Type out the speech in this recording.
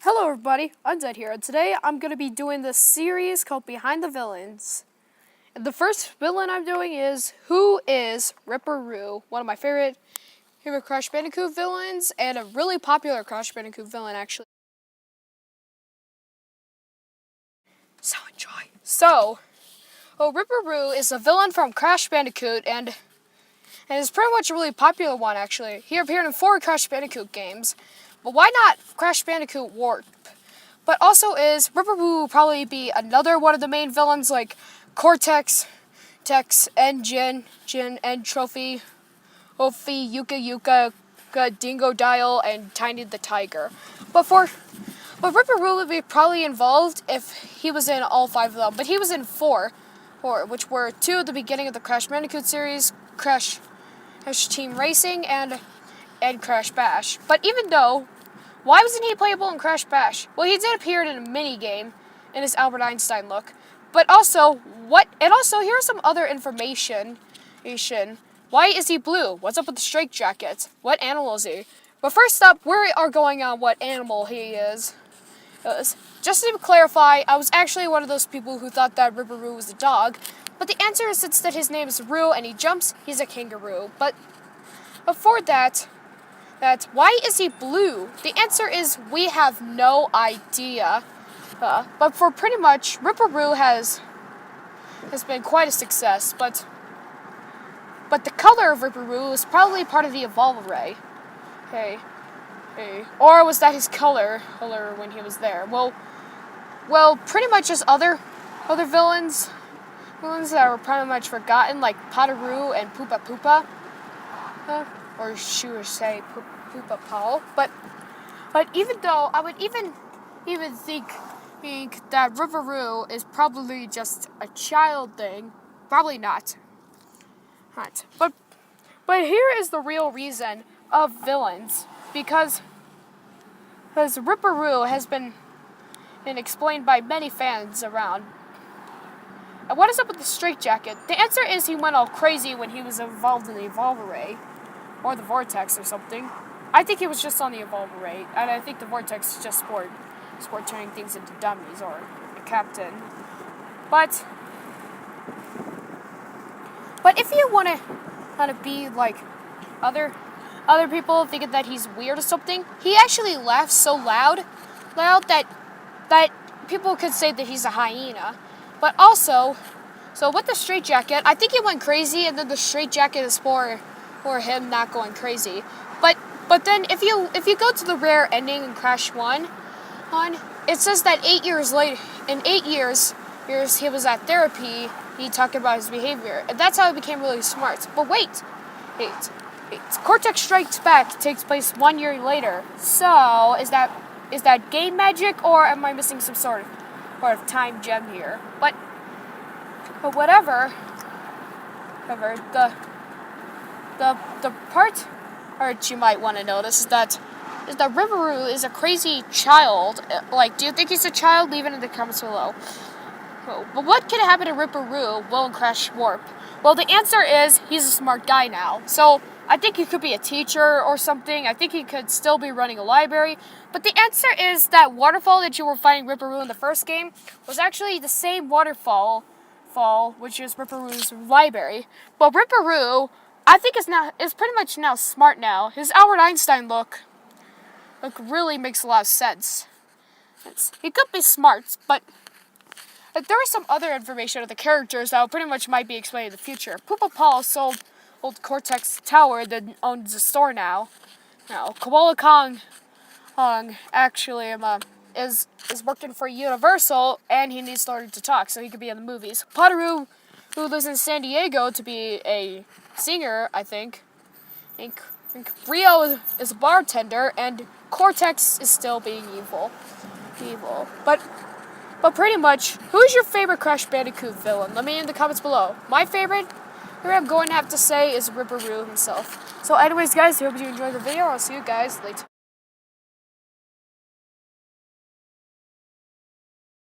Hello everybody, Undead here, and today I'm going to be doing this series called Behind the Villains. And the first villain I'm doing is, who is Ripper Roo, one of my favorite Crash Bandicoot villains, and a really popular Crash Bandicoot villain, actually. So enjoy. Ripper Roo is a villain from Crash Bandicoot, and is pretty much a really popular one, actually. He appeared in 4 Crash Bandicoot games. But why not Crash Bandicoot Warp? But also Ripper Roo will probably be another one of the main villains like Cortex, Tex, and Jin, and Trophy, Ophi, Yuka, Dingodile, and Tiny the Tiger. But Ripper Roo would be probably involved if he was in all 5 of them. But he was in 4, which were 2 at the beginning of the Crash Bandicoot series, Crash Team Racing, and Crash Bash. But even though, why wasn't he playable in Crash Bash? Well, he did appear in a mini-game in his Albert Einstein look. But also, here's some other information. Why is he blue? What's up with the straight jacket? What animal is he? But first up, we are going on what animal he is. Just to clarify, I was actually one of those people who thought that Ripper Roo was a dog. But the answer is, since that his name is Roo and he jumps, he's a kangaroo. But before that, why is he blue? The answer is, we have no idea. But for pretty much, Ripper Roo has been quite a success. But the color of Ripper Roo is probably part of the Evolve Array. Hey. Or was that his color when he was there? Well, pretty much just other villains that were pretty much forgotten, like Potaroo and Poopa Poopa. Or should we say Poopa Paul. But even though I would even think that Ripper Roo is probably just a child thing, probably not. But here is the real reason of villains, because Ripper Roo has been explained by many fans around. And what is up with the straitjacket? The answer is, he went all crazy when he was involved in the Evolve Array. Or the Vortex or something. I think he was just on the Evolve Array, and I think the Vortex is just sport turning things into dummies or a captain. But if you want to be like other people thinking that he's weird or something, he actually laughs so loud that people could say that he's a hyena. But also, so with the straitjacket, I think he went crazy, and then the straitjacket is for him not going crazy. But then if you go to the rare ending in Crash 1, it says that 8 years later, in 8 years he was at therapy, he talked about his behavior, and that's how he became really smart. But wait. Cortex Strikes Back takes place 1 year later. So is that game magic, or am I missing some sort of time gem here? But whatever. The part you might want to notice is that Ripper Roo is a crazy child. Like, do you think he's a child? Leave it in the comments below. But what could happen to Ripper Roo in Crash Warp? Well, the answer is, he's a smart guy now. So I think he could be a teacher or something. I think he could still be running a library. But the answer is that waterfall that you were fighting Ripper Roo in the first game was actually the same waterfall, which is Ripper Roo's library. But Ripper Roo, I think is pretty much now smart now. His Albert Einstein look really makes a lot of sense. He could be smart, but there is some other information of the characters that pretty much might be explained in the future. Poopa Paul sold old Cortex Tower that owns a store now. Koala Kong actually is working for Universal, and he needs to learn to talk so he could be in the movies. Potaroo, who lives in San Diego, to be a singer, I think. Rio is a bartender, and Cortex is still being evil. But pretty much, who's your favorite Crash Bandicoot villain? Let me in the comments below. My favorite, I'm going to have to say, is Ripper Roo himself. So anyways, guys, I hope you enjoyed the video. I'll see you guys later.